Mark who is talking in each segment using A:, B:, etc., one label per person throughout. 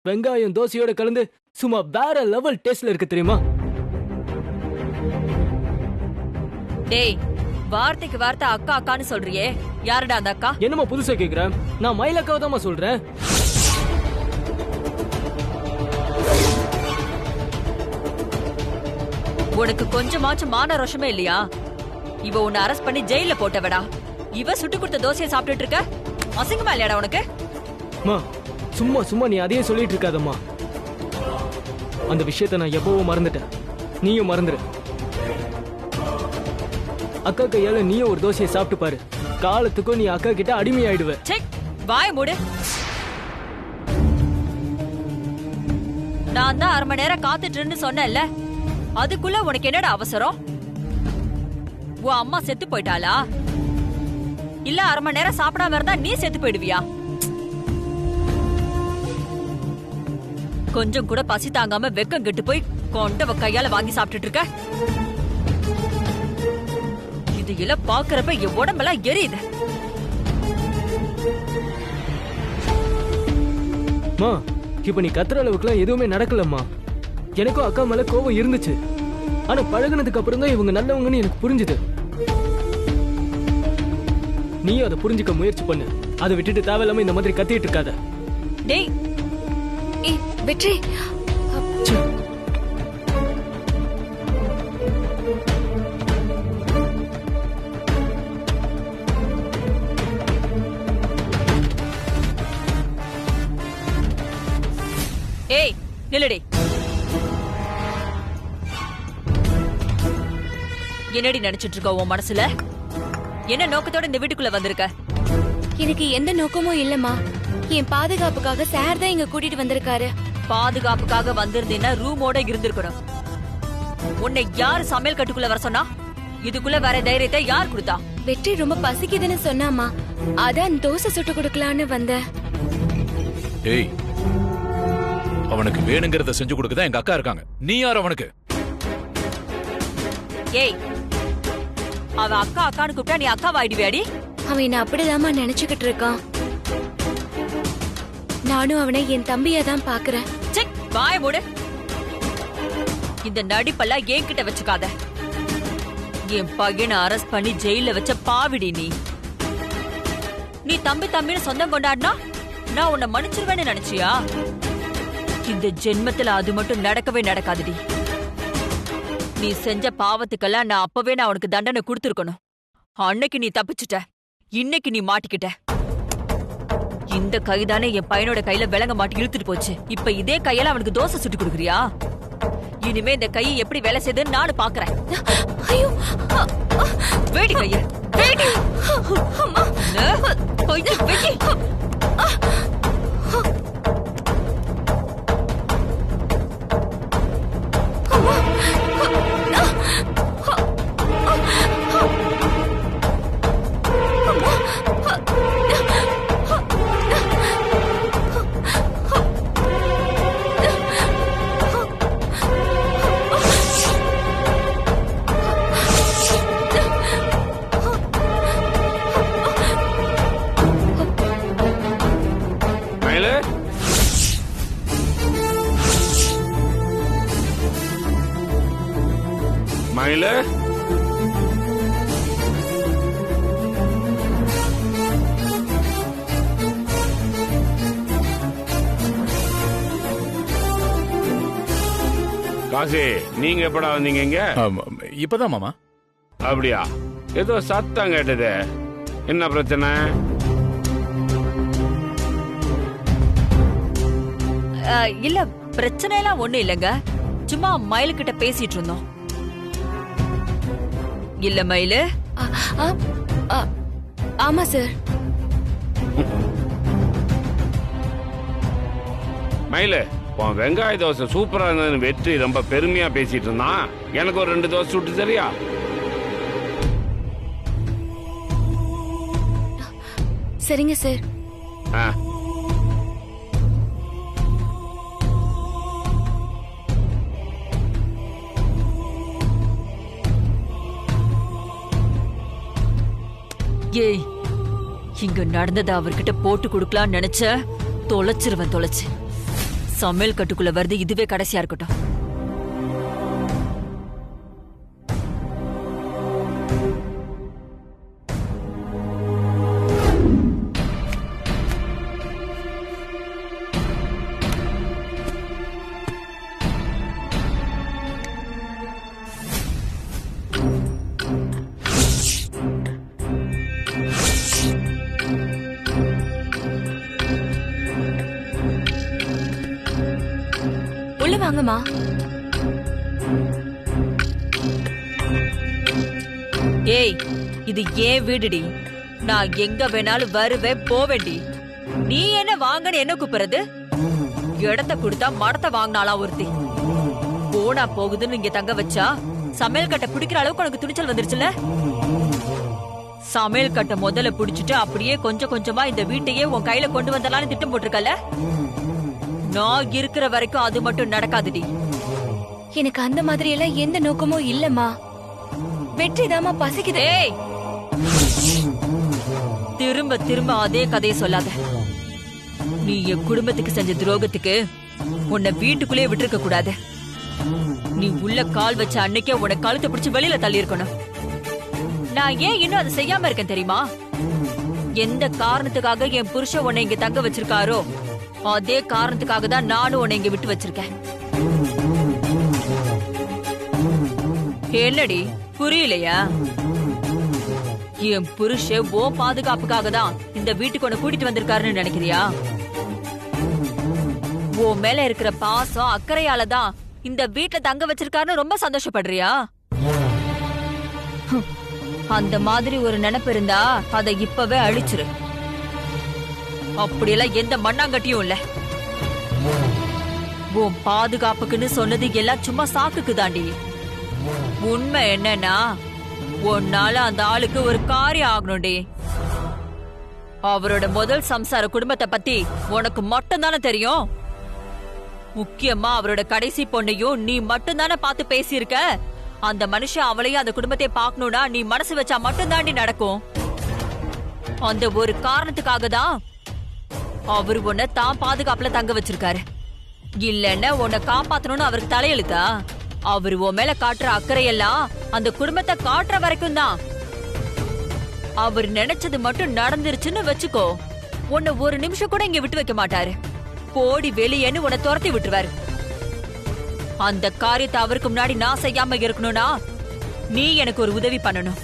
A: வெங்காயம் தோசையோட கலந்து சும்மா வேற லெவல் டேஸ்ட்ல இருக்கு தெரியுமா?
B: டேய், வார்த்தைக்கு வார்த்தை அக்கா அக்கான்னு சொல்றியே, யாருடா அந்த அக்கா?
A: என்னமா புதுசா கேக்குறேன்? நான் மயிலக்காவை தான் சொல்றேன்.
B: உனக்கு கொஞ்சமாச்சும் மான ரோஷமே இல்லையா? இவ உன்னை அரெஸ்ட் பண்ணி ஜெயில போட்டவடா. இவ சுட்டு கொடுத்த தோசையை சாப்பிட்டுட்டு இருக்க, அசிங்கமா இல்லையாடா உனக்கு?
A: சும்மா சும்மா நீ அதையே சொல்லிட்டு இருக்காதம்மா. அந்த விஷயத்த நான் எப்பவோ மறந்துட்டேன், நீயும் மறந்துரு. அக்கா கையால நீயும் ஒரு தோசையை சாப்பிட்டு பாரு, காலத்துக்கும் நீ அக்கா கிட்ட அடிமையாயிடுவ.
B: வாய மூடு. நான் தான் 1/2 மணி நேரம் காத்துட்டு சொன்னேன்ல, அதுக்குள்ள உனக்கு என்னடா அவசரம்? உன் அம்மா செத்து போயிட்டாளா? இல்ல 1/2 மணி நேரம் சாப்பிடாம இருந்தா நீ செத்து போயிடுவியா? கொஞ்சம் கூட பசி தாங்காம வெக்கம் கெட்டு போய் கொண்டவ கையால வாங்கி சாப்பிட்டுட்டு இருக்க. இது இல்ல பாக்குறப்ப என் உடம்பெல்லாம் எரியுது.
A: இப்ப நீ கத்துற அளவுக்குலாம் எதுவுமே நடக்கலம்மா. எனக்கும் அக்கா மேல கோபம் இருந்துச்சு, ஆனா பழகுனதுக்கு அப்புறம் தான் இவங்க நல்லவங்கன்னு எனக்கு புரிஞ்சுது. நீயும் அதை புரிஞ்சுக்க முயற்சி பண்ணு, அதை விட்டுட்டு தேவையில்லாம இந்த மாதிரி கத்திட்டு இருக்காத.
B: டேய்
C: வெற்றி,
B: ஏய் நில்லுடி. என்னடி நினைச்சிட்டு இருக்க உன் மனசுல? என்ன நோக்கத்தோட இந்த வீட்டுக்குள்ள வந்திருக்க?
C: எனக்கு எந்த நோக்கமும் இல்லம்மா. என் பாதுகாப்புக்காக சார் தான் இங்க கூட்டிட்டு வந்திருக்காரு.
B: பாதுகாப்புக்காக வந்திருந்தீன்னா ரூமோட இருந்திருக்கணும். உன்னை யாரு சமையல் கட்டுக்குள்ள வர சொன்னா? இதுக்குள்ள வேற தைரியத்தை யார் கொடுத்தா?
C: வெற்றி ரொம்ப பசிக்குதுன்னு சொன்னாமா, அதான் தோசை சுட்டு கொடுக்கலான்னு வந்தேன்.
D: ஏய், அவனுக்கு வேணுங்கிறத செஞ்சு கொடுக்கதான் எங்க அக்கா இருக்காங்க. நீ யார் அவனுக்கு?
B: ஏய், அவ அக்கா அக்கான்னு கூப்பிட்டா நீ அக்காவாயிடுவியாடி?
C: அவன் என்ன அப்படிதாம்மா நினைச்சுக்கிட்டு இருக்கான். நானும் அவனை என் தம்பியா தான் பாக்குறேன்.
B: வாய மூடு. இந்த நடிப்பெல்லாம் என்கிட்ட வச்சுக்காத. என் பையனை அரெஸ்ட் பண்ணி ஜெயில வச்ச பாவிடி நீ. நீ தம்பி தம்பின்னு சொந்தம் கொண்டாடினா நான் உன்னை மன்னிச்சிருவேன்னு நினைச்சியா? இந்த ஜென்மத்துல அது மட்டும் நடக்கவே நடக்காதுடி. நீ செஞ்ச பாவத்துக்கெல்லாம் நான் அப்பவே உனக்கு தண்டனை கொடுத்துருக்கணும். அன்னைக்கு நீ தப்பிச்சுட்ட, இன்னைக்கு நீ மாட்டிக்கிட்ட. இந்த கைதானே என் பையனோட கையில விலங்க மாட்டி இழுத்துட்டு போச்சு. இப்ப இதே கையால அவனுக்கு தோசை சுட்டு கொடுக்குறியா? இனிமே இந்த கை எப்படி வேலை செய்யுதுன்னு நானும் பாக்குறேன்.
C: ஐயோ,
B: வேடி கைய வேடி.
E: மயிலு, காசி, நீங்க எப்படா வந்தீங்க இங்க?
D: இப்பதான் மாமா.
E: அப்படியா? ஏதோ சத்தம் கேட்டது, என்ன பிரச்சனை?
B: இல்ல, பிரச்சனை எல்லாம் ஒண்ணு இல்லங்க. சும்மா மயிலு கிட்ட பேசிட்டு இருந்தோம். இல்ல மயிலு?
C: ஆமா சார்.
E: மயிலு, உன் வெங்காய தோசை சூப்பரா இருந்ததுன்னு வெற்றி ரொம்ப பெருமையா பேசிட்டு இருந்தான். எனக்கு ஒரு 2 தோசை சுட்டு சரியா?
C: சரிங்க சார்.
B: ஏய், இங்க நடந்ததை அவர்கிட்ட போட்டு கொடுக்கலான்னு நினைச்ச, தொலைச்சிருவேன் தொலைச்சு. சமையல் கட்டுக்குள்ள வருது இதுவே கடைசியா இருக்கட்டும்.
C: உள்ள வாங்கம்மா.
B: ஏய், இது ஏன் வீடுடி. நான் எங்க வேணாலும் வருவேன் போவேண்டி. நீ என்ன வாங்கன்னு என்ன கூப்பிடுறது? இடத்த கொடுத்தா மடத்தை வாங்கினாலா ஒருத்தி. போனா போகுதுன்னு இங்க தங்க வச்சா சமையல் கட்டை பிடிக்கிற அளவுக்கு உனக்கு துணிச்சல் வந்துருச்சுல. சமையல் கட்டை முதல்ல பிடிச்சிட்டு அப்படியே கொஞ்சம் கொஞ்சமா இந்த வீட்டையே உன் கையில கொண்டு வந்தலான்னு திட்டம் போட்டிருக்கல. நான் இருக்கிற வரைக்கும் அது மட்டும் நடக்காதுடி.
C: எனக்கு அந்த மாதிரி எல்லாம் எந்த நோக்கமும் இல்லம்மா. வெற்றிதாமா பசிக்குது.
B: ஏய், திரும்ப திரும்ப அதே கதையை சொல்லாத. நீ என் குடும்பத்துக்கு செஞ்ச துரோகத்துக்கு உன்னை வீட்டுக்குள்ளே விட்டுருக்க கூடாது. நீ உள்ள கால் வச்ச அன்னைக்கே உன்னை கழுத்தை பிடிச்சு வெளியில தள்ளி இருக்கணும். நான் ஏன் இன்னும் அதை செய்யாம இருக்கேன் தெரியுமா? எந்த காரணத்துக்காக என் புருஷன் உன்னை இங்க தங்க வச்சிருக்காரோ அதே காரணத்துக்காக தான் நானும் உன்னை இங்க விட்டு வச்சிருக்கேன். என்னடி புரியலையா? என் புருஷன் ஓ பாதுகாப்புக்காக தான் இந்த வீட்டுக்கு உன்னை கூட்டிட்டு வந்திருக்காருன்னு நினைக்கிறியா? உன் மேல இருக்கிற பாசம் அக்கறையால தான் இந்த வீட்டுல தங்க வச்சிருக்காருன்னு ரொம்ப சந்தோஷப்படுறியா? அந்த மாதிரி ஒரு நினைப்பு இருந்தா அதை இப்பவே அழிச்சிரு. அப்படியெல்லாம் எந்த மண்ணாங்கட்டியும் இல்ல. உன் பாதுகாப்புக்குன்னு சொன்னது எல்லாம் சும்மா சாக்குக்கு தாண்டி. உண்மை என்னன்னா உன்னால அந்த ஆளுக்கு ஒரு காரியம் ஆகணும்டி. அவரோட முதல் சம்சார குடும்பத்தை பத்தி உனக்கு மட்டும் தானே தெரியும். முக்கியமா அவரோட கடைசி பொண்ணையும் நீ மட்டும் தானே பார்த்து பேசியிருக்க. அந்த மனுஷன் அவளையும் அந்த குடும்பத்தை பார்க்கணும்னா நீ மனசு வச்சா மட்டும் தாண்டி நடக்கும். அந்த ஒரு காரணத்துக்காக தான் அவரு உன்னை தான் பாதுகாப்புல தங்க வச்சிருக்காரு. இல்லன்னா உன்னை காப்பாத்தணும்னு அவருக்கு தலையெழுத்தா? அவரு உன் மேல காட்டுற அக்கறையெல்லாம் அந்த குடும்பத்தை காட்டுற வரைக்கும் தான். அவர் நினைச்சது மட்டும் நடந்துருச்சுன்னு வச்சுக்கோ, உன்னை ஒரு நிமிஷம் கூட இங்க விட்டு வைக்க மாட்டாரு. போடி வெளியேன்னு உன்னை துரத்தி விட்டுருவாரு. அந்த காரியத்தை அவருக்கு முன்னாடி நான் செய்யாம இருக்கணும்னா நீ எனக்கு ஒரு உதவி பண்ணணும்.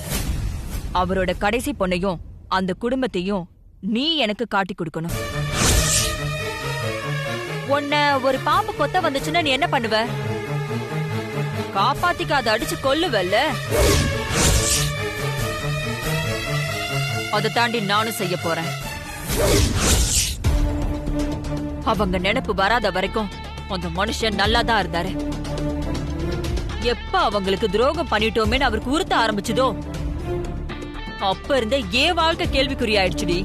B: அவரோட கடைசி பொண்ணையும் அந்த குடும்பத்தையும் நீ எனக்கு காட்டி கொடுக்கணும். உன்னை ஒரு பாம்பு கொத்த வந்துச்சுன்னா நீ என்ன பண்ணுவ? காப்பாத்திக்க அதை அடிச்சு கொல்லுவல்ல. அதை தாண்டி நானும் செய்ய போறேன். அவங்க நினைப்பு வராத வரைக்கும் அந்த மனுஷன் நல்லாதான் இருந்தாரு. எப்ப அவங்களுக்கு துரோகம் பண்ணிட்டோமேன்னு அவருக்கு உறுத்த ஆரம்பிச்சதோ அப்ப இருந்த ஏன் வாழ்க்கை கேள்விக்குறியாயிடுச்சுடி.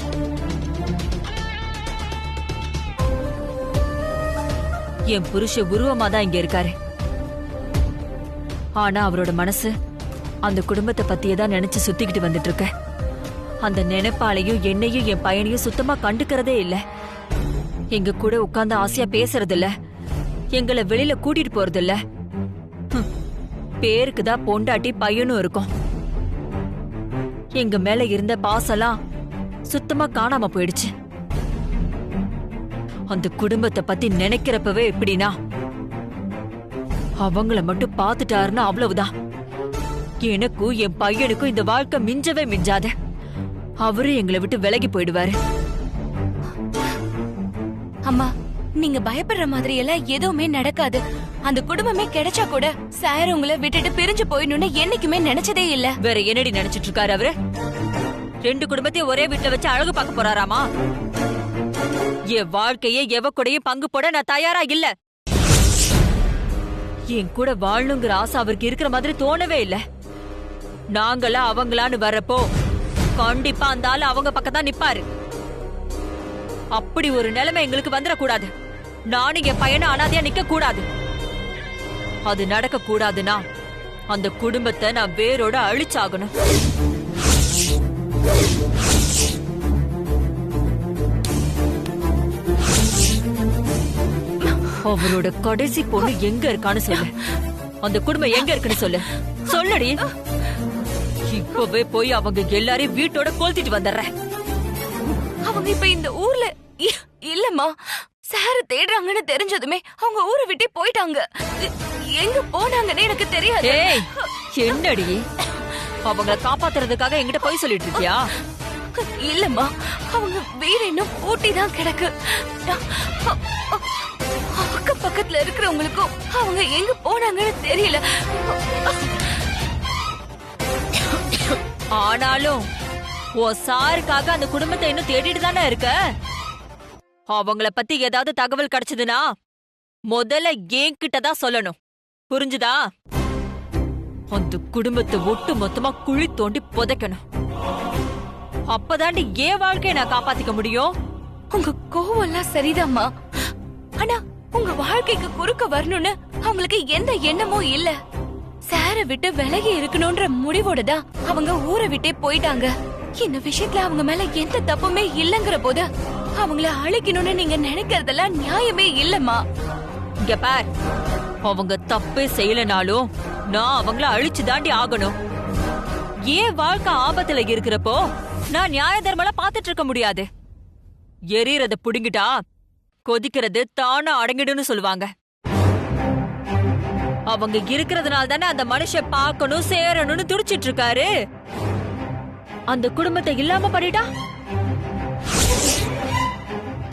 B: என் புருஷ உருவமா தான் இங்க இருக்காரு. ஆனா அவரோட மனசு அந்த குடும்பத்தை பத்தியதான் நினைச்சு சுத்திக்கிட்டு வந்துட்டு இருக்க. அந்த நினைப்பாலையும் என்னையும் என் பையனையும் சுத்தமா கண்டுக்கிறதே இல்ல. எங்க கூட உட்கார்ந்து ஆசையா பேசுறது இல்ல. எங்களை வெளியில கூட்டிட்டு போறது இல்ல. பேருக்குதான் பொண்டாட்டி பையனும் இருக்கும். எங்க மேல இருந்த பாசெல்லாம் சுத்தமா காணாம போயிடுச்சு. அந்த குடும்பத்தை பத்தி நினைக்கிறப்பவே எப்படின்னா அவங்கள மட்டும் பாத்துட்டாருன்னா அவ்வளவுதான். எனக்கும் என் பையனுக்கும் இந்த வாழ்க்கை மிஞ்சவே மிஞ்சாத. அவரு எங்களை விட்டு விலகி போயிடுவாரு.
C: அம்மா, நீங்க பயப்படுற மாதிரி எல்லாம் எதுவுமே நடக்காது. அந்த குடும்பமே கிடைச்சா கூட சார் உங்களை விட்டுட்டு பிரிஞ்சு போயிடணும்னு என்னைக்குமே நினைச்சதே இல்ல.
B: வேற என்னடி நினைச்சிட்டு இருக்காரு அவரு? 2 குடும்பத்தையும் ஒரே வீட்டுல வச்சு அழகு பார்க்க போறாராமா? என் வாழ்க்கையே எவ கூடயும் பங்கு போட நான் தயாரா இல்ல. என் கூட வாழணுங்கிற ஆசை அவருக்கு இருக்கிற மாதிரி தோணவே இல்ல. நாங்களா அவங்களான்னு வர்றப்போ கண்டிப்பா அந்த ஆளு அவங்க பக்கம் தான் நிப்பாரு. அப்படி ஒரு நிலைமை எங்களுக்கு வந்துடக்கூடாது. நானும் என் பையனை அனாதையா நிக்க கூடாது. அது நடக்க கூடாதுன்னா அந்த குடும்பத்தை நான் வேரோட அழிச்சாகணும். அவரோட கடைசி பொண்ணு எங்க இருக்கான்னு சொல்லு. அந்த குடும்பம் எங்க இருக்குன்னு சொல்லு. சொல்லுடி. இப்பவே போய் அவங்க எல்லாரையும் வீட்டோட கொளுத்திட்டு வந்துடுறேன்.
C: அவங்க இப்ப இந்த ஊர்ல இல்லம்மா. சார் தேடுறாங்கன்னு தெரிஞ்சதுமே அவங்க ஊரை விட்டே போயிட்டாங்க. எங்க போனாங்கன்னு எனக்கு தெரியாது.
B: ஏய், என்னடி அவங்கள காப்பாத்துறதுக்காக என்கிட்ட போய் சொல்லிட்டு இருக்கியா?
C: இல்லம்மா, அவங்க வீடு இன்னும் பூட்டி தான் கிடக்கு. அக்கம் பக்கத்துல இருக்கிறவங்களுக்கும் அவங்க எங்க போனாங்கன்னு தெரியல.
B: ஆனாலும் உன் சாருக்காக அந்த குடும்பத்தை இன்னும் தேடிட்டு தானே இருக்க. அவங்கள பத்தி ஏதாவது தகவல் கிடைச்சதுன்னா முதல்ல என்கிட்ட தான் சொல்லணும். புரிஞ்சுதா? அந்த குடும்பத்தை ஒட்டு மொத்தமா குழி தோண்டி புதைக்கணும். அப்பதாண்டி என் வாழ்க்கையை நான் காப்பாத்திக்க முடியும்.
C: உங்க கோவம் எல்லாம் சரிதாம்மா. ஆனா உங்க வாழ்க்கைக்கு குறுக்க வரணும்னு அவங்களுக்கு எந்த எண்ணமும் இல்ல. சார விட்டு விலகி இருக்கணும்ன்ற முடிவோட தான் அவங்க ஊரை விட்டே போயிட்டாங்க. இந்த விஷயத்துல அவங்க மேல எந்த தப்புமே இல்லங்கிற போது அவங்கள அழிக்கணும்னு நீங்க நினைக்கிறதெல்லாம் நியாயமே இல்லம்மா.
B: இங்க பார், அவங்க தப்பே செய்யலனாலும் நான் அவங்கள அழிச்சு தாண்டி ஆகணும். ஏன் வாழ்க்கை ஆபத்துல இருக்கிறப்போ நான் நியாய தர்மலாம் பாத்துட்டு இருக்க முடியாது. எரியறத புடுங்கிட்டா கொதிக்கிறது தானா அடங்கிடுன்னு சொல்லுவாங்க. அவங்க இருக்கிறதுனால தானே அந்த மனுஷன் பார்க்கணும் சேரணும்னு துடிச்சிட்டு இருக்காரு. அந்த குடும்பத்தை இல்லாம பண்ணிட்டா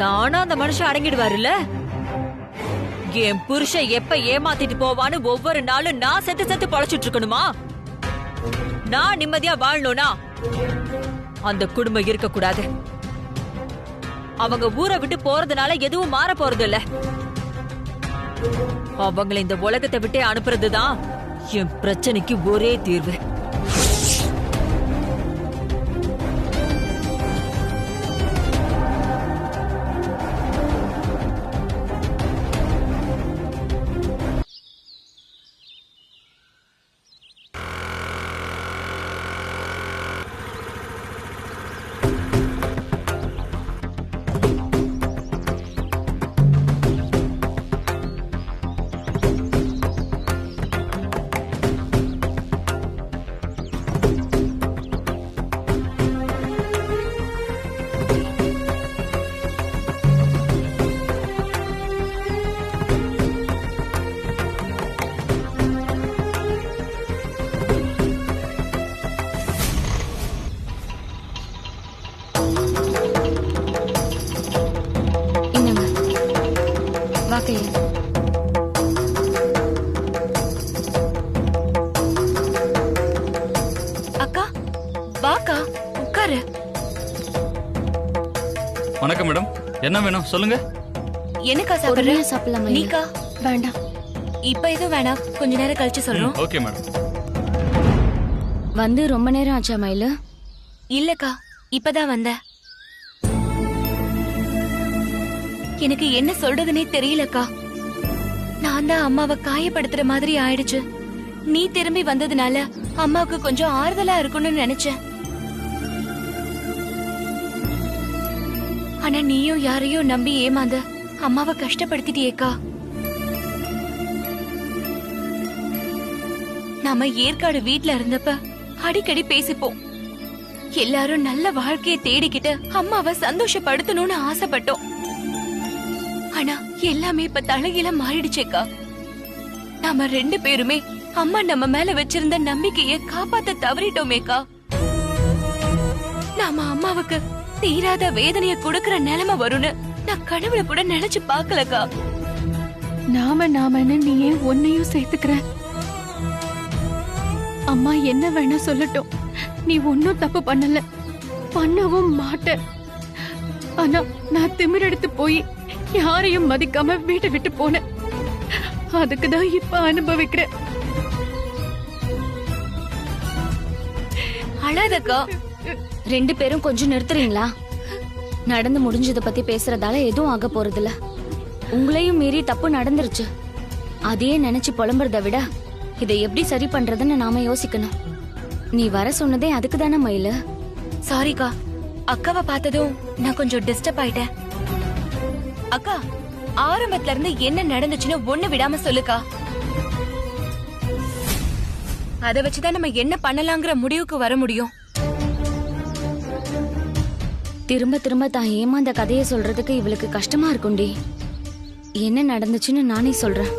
B: தானா அந்த மனுஷன் அடங்கிடுவாருல்ல. என் புருஷன் எப்ப ஏமாத்திட்டு போவான்னு ஒவ்வொரு நாளும் நான் செத்து செத்து பழச்சிட்டு இருக்கணுமா? நான் நிம்மதியா வாழணும்னா அந்த குடும்பம் இருக்க கூடாது. அவங்க ஊரை விட்டு போறதுனால எதுவும் மாற போறது இல்ல. அவங்களை இந்த உலகத்தை விட்டே அனுப்புறதுதான் என் பிரச்சனைக்கு ஒரே தீர்வு.
C: அக்கா வாக்கா உட்காரு.
F: வணக்கம் மேடம், என்ன வேணும் சொல்லுங்க.
C: எனக்கா சாப்பிடலாம்? நீக்கா? வேண்டாம், இப்ப எதுவும் வேணாம், கொஞ்ச நேரம் கழிச்சு சொல்றோம்.
F: Okay madam.
G: வந்து ரொம்ப நேரம் ஆச்சா மயிலு?
C: இல்லக்கா, இப்பதான் வந்த. எனக்கு என்ன சொல்றதுனே தெரியலக்கா. நான் தான் அம்மாவை காயப்படுத்துற மாதிரி ஆயிடுச்சு. நீ திரும்பி வந்ததுனால அம்மாவுக்கு கொஞ்சம் ஆறுதலா இருக்கும்னு நினைச்சேன். ஆனா நீயும் யாரையும் நம்பி ஏமாந்த அம்மாவை கஷ்டப்படுத்திட்டியேக்கா. நாம ஏற்காடு வீட்ல இருந்தப்ப அடிக்கடி பேசிப்போம். எல்லாரும் நல்ல வாழ்க்கையை தேடிக்கிட்டு அம்மாவை சந்தோஷப்படுத்தணும்னு ஆசைப்பட்டோம். ஆனா எல்லாமே இப்ப தலைகீழ மாறிடுச்சேக்கா. நாம ரெண்டு பேருமே அம்மா நம்ம மேல வச்சிருந்த நம்பிக்கையை காப்பாத்த தவறிட்டோமேக்கா. நாம அம்மாவுக்கு தீராத வேதனைய கொடுக்கற நிலைமை வரும்னு நான் கனவுல கூட நினைச்சு பாக்கலக்கா.
G: நாமன்னு நீ ஏன் உன்னையும் சேர்த்துக்கிற? அம்மா என்ன வேணா சொல்லட்டும், நீ ஒன்னும் தப்பு பண்ணல, பண்ணவும் மாட்ட. ஆனா நான் திமிரெடுத்து போய் யாரையும் மதிக்காம வீட்டை விட்டு போனேன். அதுக்குதான் இப்ப அனுபவிக்கிறேன்.
C: அழாதக்கா.
G: ரெண்டு பேரும் கொஞ்சம் நிறுத்துறீங்களா? நடந்து முடிஞ்சத பத்தி பேசுறதால எதுவும் ஆக போறதில்ல. உங்களையும் மீறி தப்பு நடந்துருச்சு. அதையே நினைச்சு புலம்புறத விட இதை எப்படி சரி பண்றதுன்னு நாம யோசிக்கணும். நீ வர சொன்னதே அதுக்கு தானே மயிலு.
C: சாரிக்கா, அக்காவை பார்த்ததும் நான் கொஞ்சம் டிஸ்டர்ப் ஆயிட்டேன். அக்கா, ஆரம்பத்துல இருந்து என்ன நடந்துச்சுன்னு ஒண்ணு விடாம சொல்லுக்கா. அத வச்சுதான் நம்ம என்ன பண்ணலாங்கிற முடிவுக்கு வர முடியும்.
G: திரும்ப திரும்ப தான் ஏமாந்த கதையை சொல்றதுக்கு இவளுக்கு கஷ்டமா இருக்கும்டி. என்ன நடந்துச்சுன்னு நானே சொல்றேன்.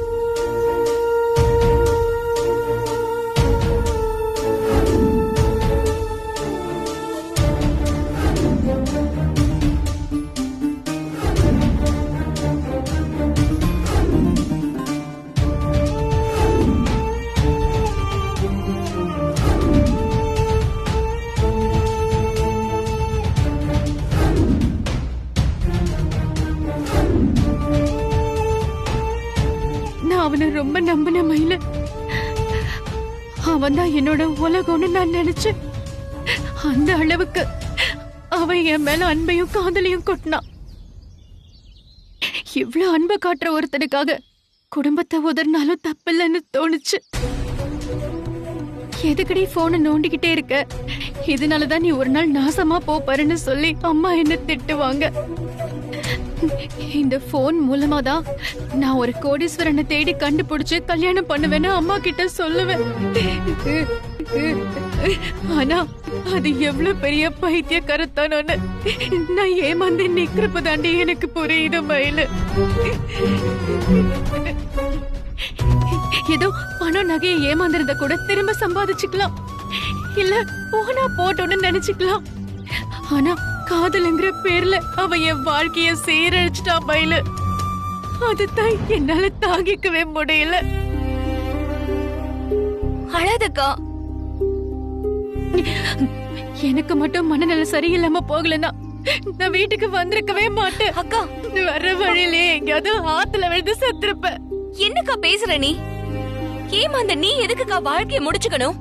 H: அவனை ரொம்ப நம்பின மயில. அவன் தான் என்னோட உலகம்னு நான் நினைச்சேன். அந்த அளவுக்கு அவன் என் மேல அன்பையும் காதலையும் கொட்டினான். இவ்வளவு அன்பை காட்டுற ஒருத்தனுக்காக குடும்பத்தை உதறினாலும் தப்பில்லைன்னு தோணுச்சு. எதுக்கடி போனை நோண்டிக்கிட்டே இருக்க, இதனாலதான் நீ ஒரு நாள் நாசமா போப்பாருன்னு சொல்லி அம்மா என்ன திட்டுவாங்க. இந்த போன் மூலமா தான் நான் ஒரு கோடீஸ்வரனை தேடி கண்டுபிடிச்சு கல்யாணம் பண்ணுவேன்னு அம்மா கிட்ட சொல்லுவேன். ஆனா அது எவ்வளவு பெரிய பைத்திய கருத்தானோன்னு நான் ஏமாந்து நிக்கிறப்ப தாண்டி எனக்கு புரியுது மயிலு. ஏதோ பணம் நகையை ஏமாந்துறத கூட திரும்ப சம்பாதிச்சுக்கலாம், இல்ல போனா போட்டோன்னு நினைச்சுக்கலாம். ஆனா காதலுங்கிற பேர்ல அவ என் வாழ்க்கைய சீரழிச்சிட்டா மயிலு. அதுதான் என்னால தாங்கிக்கவே முடியல.
C: அழாதக்கா.
H: எனக்கு மட்டும் மனநல சரியில்லாம போகலன்னா நான் வீட்டுக்கு வந்திருக்கவே மாட்டேன்.
C: அக்கா,
H: வர்ற வழியிலே எங்கேயாவது ஆத்துல விழுந்து செத்துருப்ப.
C: என்னக்கா பேசுற நீ? ஏமாந்த நீ எதுக்குக்கா வாழ்க்கைய முடிச்சுக்கணும்?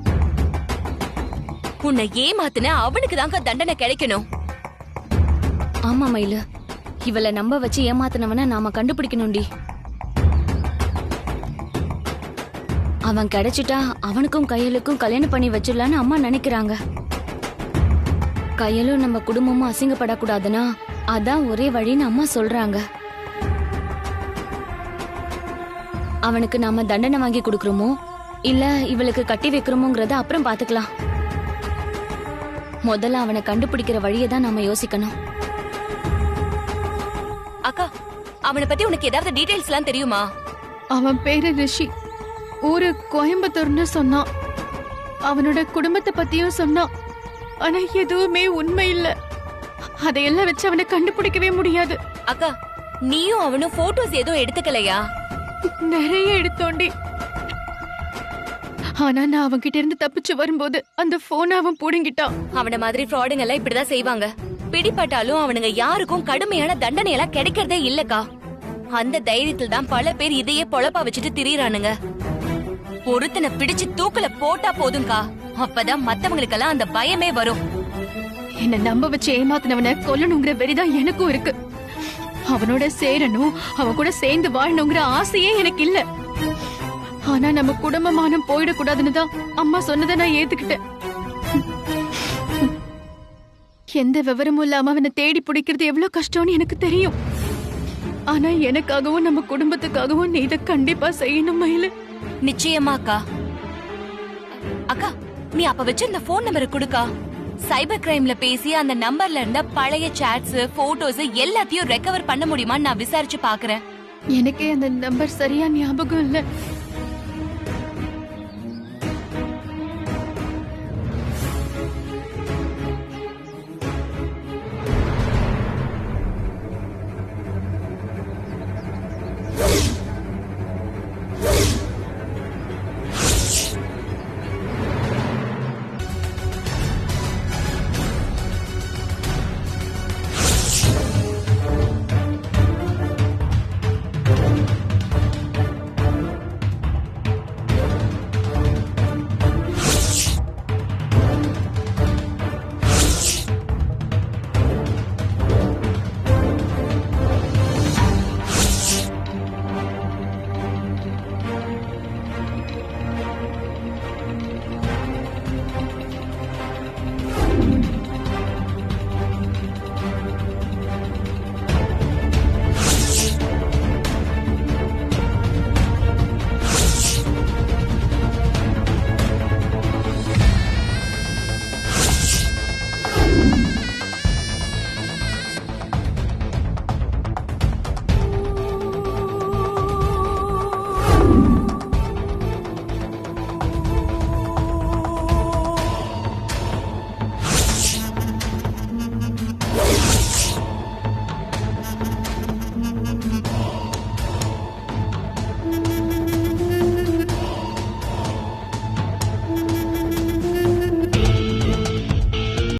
C: உன்னை ஏமாத்துன அவனுக்கு தாங்க தண்டனை கிடைக்கணும்.
G: ஆமா மயிலு, இவளை நம்ப வச்சு ஏமாத்தினவன நாம கண்டுபிடிக்கணும்டி. அவன் கிடைச்சிட்டா அவனுக்கும் கையலுக்கும் கல்யாணம் பண்ணி வச்சிடலான்னு அம்மா நினைக்கிறாங்க. கையலும் நம்ம குடும்பமும் அசிங்கப்படக்கூடாதுன்னா அதான் ஒரே வழின்னு அம்மா சொல்றாங்க. அவனுக்கு நாம தண்டனை வாங்கி கொடுக்கறோமோ இல்ல இவளுக்கு கட்டி வைக்கிறோமோங்கறத அப்புறம் பாத்துக்கலாம். முதல்ல அவனை கண்டுபிடிக்கிற வழியை தான் நாம யோசிக்கணும்.
C: அக்கா, அவனை பத்தி உனக்கு ஏதாவது டீடைல்ஸ் எல்லாம் தெரியுமா?
H: அவன் பேரு ரிஷி, ஊரு கோயம்புத்தூர்னு சொன்னான். அவனோட குடும்பத்தை பத்தியும் சொன்னான். ஆனா எதுவுமே உண்மை இல்ல. அதையெல்லாம் வச்சு அவனை கண்டுபிடிக்கவே முடியாது.
C: அக்கா, நீயும் அவனும் போட்டோஸ் எதுவும் எடுத்துக்கலையா?
H: நிறைய எடுத்தோண்டி. ஆனா நான் அவன் கிட்ட இருந்து தப்பிச்சு வரும்போது அந்த போன் அவன் புடுங்கிட்டான்.
C: அவன மாதிரி ஃப்ராடுங்க எல்லாம் இப்படிதான் செய்வாங்க. பிடிபட்டாலும் அவனுங்க யாருக்கும் கடுமையான தண்டனை எல்லாம் கிடைக்கிறதே இல்லக்கா. அந்த தைரியத்தில் தான் பல பேர் இதையே பொழப்பா வச்சுட்டு திரியறானுங்க. ஒருத்தனை பிடிச்சு தூக்கல போட்டா போதும்க்கா, அப்பதான் மத்தவங்களுக்கெல்லாம் அந்த பயமே வரும்.
H: என்ன நம்ப வச்சு ஏமாத்தினவனை கொல்லணுங்கிற வெறிதான் எனக்கும் இருக்கு. அவனோட சேரணும், அவன் கூட சேர்ந்து வாழணுங்கிற ஆசையே எனக்கு இல்ல. ஆனா நம்ம குடும்பமானம் போயிடக்கூடாதுன்னு தான் அம்மா சொன்னதை நான் ஏத்துக்கிட்டேன். எந்த விவரமும் இல்லாம அவனை தேடி பிடிக்கிறது எவ்வளவு கஷ்டம்னு எனக்கு தெரியும். ஆனா எனக்காகவும் நம்ம குடும்பத்துக்காகவும் நீ இதை கண்டிப்பா செய்யணும் மயிலு.
C: நிச்சயமாக்கா. அக்கா, நீ அப்ப வச்சு இந்த போன் நம்பரை கொடுக்கா. சைபர் கிரைம்ல பேசி அந்த நம்பர்ல இருந்த பழைய சாட்ஸ், போட்டோஸ் எல்லாத்தையும் ரெக்கவர் பண்ண முடியுமான்னு நான் விசாரிச்சு பாக்குறேன்.
H: எனக்கே அந்த நம்பர் சரியா ஞாபகம் இல்ல.